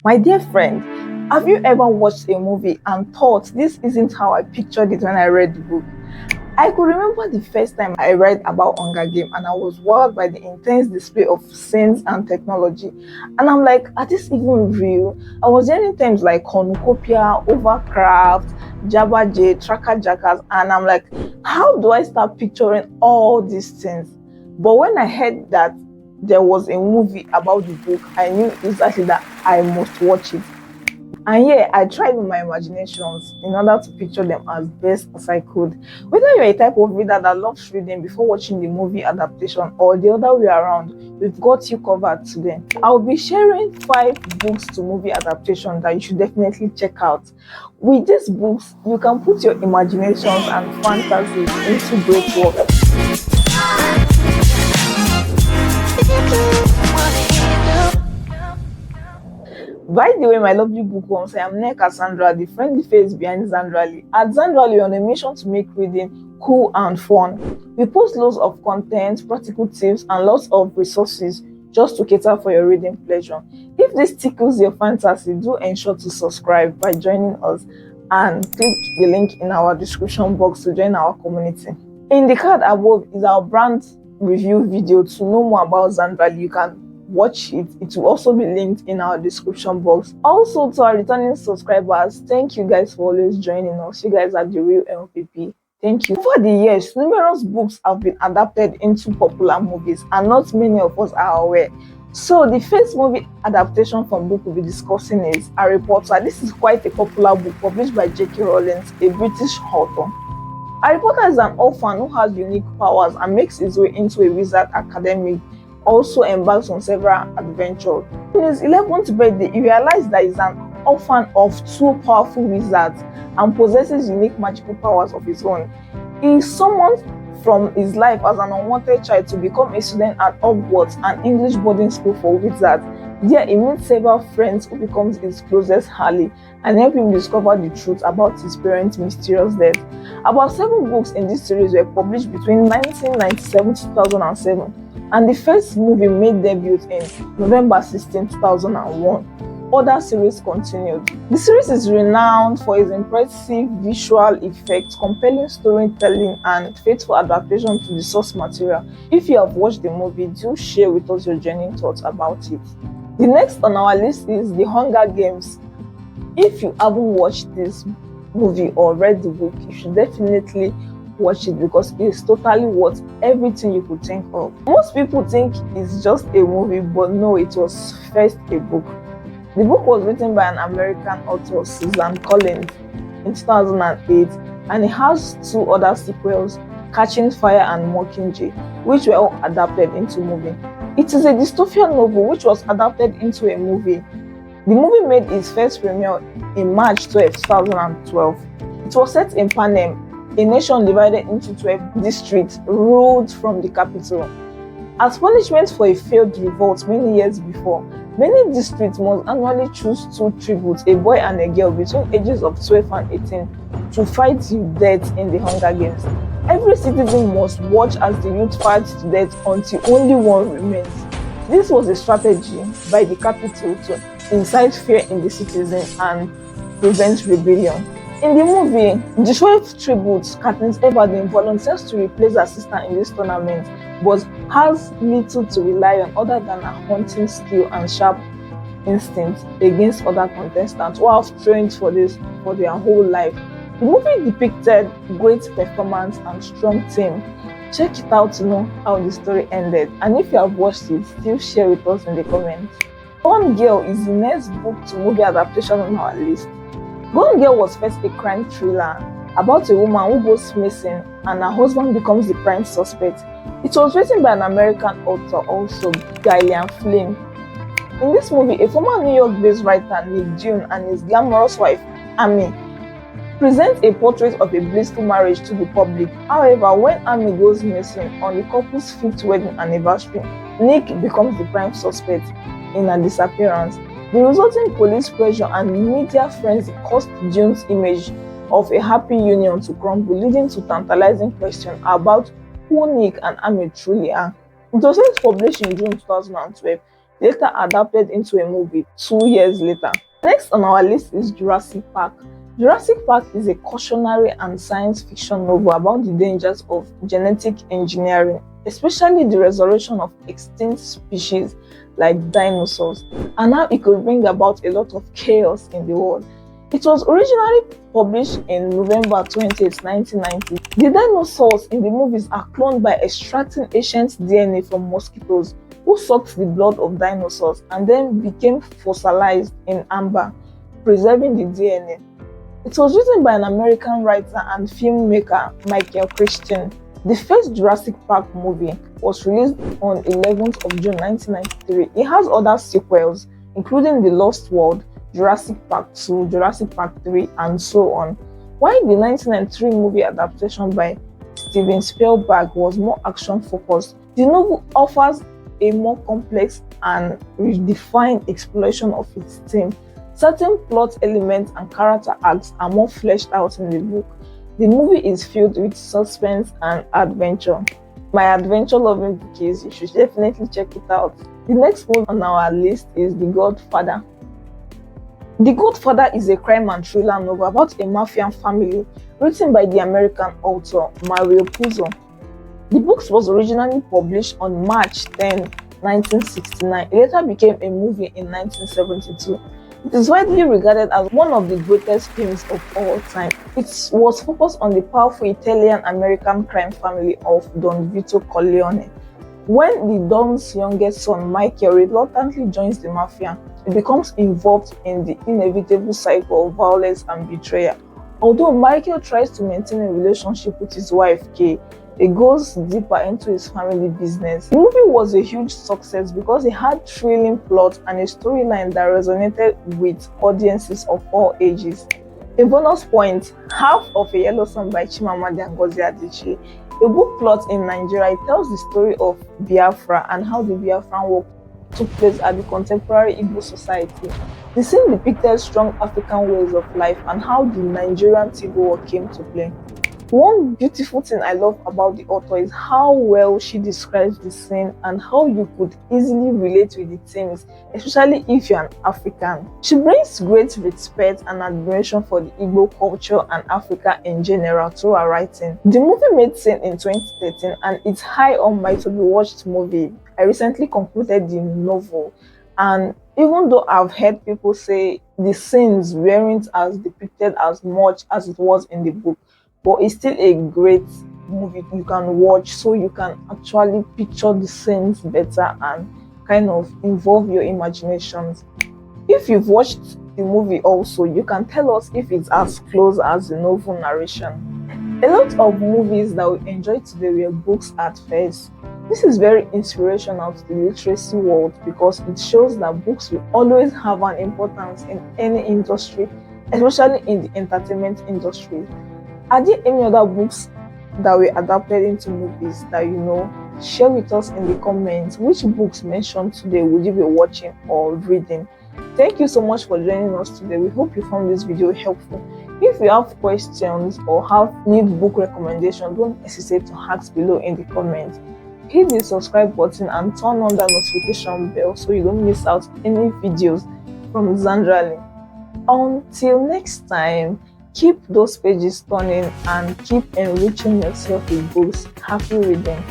My dear friend, have you ever watched a movie and thought this isn't how I pictured it when I read the book? I could remember the first time I read about Hunger Game and I was wowed by the intense display of scenes and technology. And I'm like, are these even real? I was hearing terms like cornucopia, overcraft, Jabba J, tracker jackers, and I'm like, how do I start picturing all these things? But when I heard that there was a movie about the book, I knew exactly that I must watch it. And yeah, I tried with my imaginations in order to picture them as best as I could. Whether you're a type of reader that loves reading before watching the movie adaptation or the other way around, we've got you covered today. I'll be sharing 5 books to movie adaptation that you should definitely check out. With these books, you can put your imaginations and fantasies into great work. By the way, my lovely bookworms, I am near Cassandra, the friendly face behind Xandraly. At Xandraly, we are on a mission to make reading cool and fun. We post loads of content, practical tips, and lots of resources just to cater for your reading pleasure. If this tickles your fantasy, do ensure to subscribe by joining us and click the link in our description box to join our community. In the card above is our brand review video. To know more about Xandraly, you can watch it. It will also be linked in our description box. Also, to our returning subscribers, thank you guys for always joining us. You guys are the real LPP. Thank you. Over the years, numerous books have been adapted into popular movies and not many of us are aware. So the first movie adaptation from book we'll be discussing is Harry Potter. This is quite a popular book published by J.K. Rowling, a British author. Harry Potter is an orphan who has unique powers and makes his way into a wizard academy. Also embarks on several adventures. In his 11th birthday, he realized that he's an orphan of 2 powerful wizards and possesses unique magical powers of his own. He is summoned from his life as an unwanted child to become a student at Hogwarts, an English boarding school for wizards. There he meets several friends who becomes his closest ally and help him discover the truth about his parents' mysterious death. About 7 books in this series were published between 1997 to 2007. And the first movie made debut in November 16, 2001. Other series continued. The series is renowned for its impressive visual effects, compelling storytelling, and faithful adaptation to the source material. If you have watched the movie, do share with us your genuine thoughts about it. The next on our list is The Hunger Games. If you haven't watched this movie or read the book, you should definitely watch it because it's totally worth everything you could think of. Most people think it's just a movie, but no, it was first a book. The book was written by an American author, Susan Collins, in 2008, and it has 2 other sequels, Catching Fire and Mockingjay, which were all adapted into movie. It is a dystopian novel which was adapted into a movie. The movie made its first premiere in March 12, 2012. It was set in Panem, a nation divided into 12 districts ruled from the capital. As punishment for a failed revolt many years before, many districts must annually choose 2 tributes, a boy and a girl between ages of 12 and 18, to fight to death in the Hunger Games. Every citizen must watch as the youth fights to death until only one remains. This was a strategy by the capital to incite fear in the citizens and prevent rebellion. In the movie, the 12 tributes, Katniss Everdeen volunteers to replace her sister in this tournament, but has little to rely on other than her hunting skill and sharp instincts against other contestants who have trained for this for their whole life. The movie depicted great performance and strong team. Check it out to know how the story ended, and if you have watched it, still share with us in the comments. Gone Girl is the next book to movie adaptation on our list. Gone Girl was first a crime thriller about a woman who goes missing and her husband becomes the prime suspect. It was written by an American author also, Gillian Flynn. In this movie, a former New York-based writer, Nick June, and his glamorous wife, Amy, present a portrait of a blissful marriage to the public. However, when Amy goes missing on the couple's 5th wedding anniversary, Nick becomes the prime suspect in her disappearance. The resulting police pressure and media frenzy caused June's image of a happy union to crumble, leading to tantalizing questions about who Nick and Amy truly are. It was first published in June 2012 later adapted into a movie 2 years later. Next on our list is Jurassic Park. Jurassic Park is a cautionary and science fiction novel about the dangers of genetic engineering, especially the resurrection of extinct species like dinosaurs, and how it could bring about a lot of chaos in the world. It was originally published in November 20th, 1990. The dinosaurs in the movies are cloned by extracting ancient DNA from mosquitoes who sucked the blood of dinosaurs and then became fossilized in amber, preserving the DNA. It was written by an American writer and filmmaker, Michael Crichton. The first Jurassic Park movie was released on 11th of June 1993. It has other sequels, including The Lost World, Jurassic Park 2, Jurassic Park 3, and so on. While the 1993 movie adaptation by Steven Spielberg was more action-focused, the novel offers a more complex and redefined exploration of its theme. Certain plot elements and character arcs are more fleshed out in the book. The movie is filled with suspense and adventure. My adventure-loving Bookies, you should definitely check it out. The next movie on our list is The Godfather. The Godfather is a crime and thriller novel about a mafia family written by the American author Mario Puzo. The book was originally published on March 10, 1969. It later became a movie in 1972. It is widely regarded as one of the greatest films of all time. It was focused on the powerful Italian-American crime family of Don Vito Corleone. When the Don's youngest son, Michael, reluctantly joins the mafia, he becomes involved in the inevitable cycle of violence and betrayal. Although Michael tries to maintain a relationship with his wife, Kay, it goes deeper into his family business. The movie was a huge success because it had thrilling plot and a storyline that resonated with audiences of all ages. A bonus point, Half of a Yellow Sun by Chimamanda Ngozi Adichie, a book plot in Nigeria. It tells the story of Biafra and how the Biafran War took place at the contemporary Igbo society. The scene depicted strong African ways of life and how the Nigerian Civil War came to play. One beautiful thing I love about the author is how well she describes the scene and how you could easily relate with the themes, especially if you're an African. She brings great respect and admiration for the Igbo culture and Africa in general through her writing. The movie made sense in 2013 and it's high on my to-be-watched movie. I recently concluded the novel, and even though I've heard people say the scenes weren't as depicted as much as it was in the book, but it's still a great movie you can watch so you can actually picture the scenes better and kind of involve your imaginations. If you've watched the movie also, you can tell us if it's as close as the novel narration. A lot of movies that we enjoyed today were books at first. This is very inspirational to the literacy world because it shows that books will always have an importance in any industry, especially in the entertainment industry. Are there any other books that were adapted into movies that you know? Share with us in the comments. Which books mentioned today would you be watching or reading? Thank you so much for joining us today. We hope you found this video helpful. If you have questions or need book recommendations, don't hesitate to ask below in the comments. Hit the subscribe button and turn on the notification bell so you don't miss out any videos from Xandraly. Until next time, keep those pages turning and keep enriching yourself with books. Happy reading.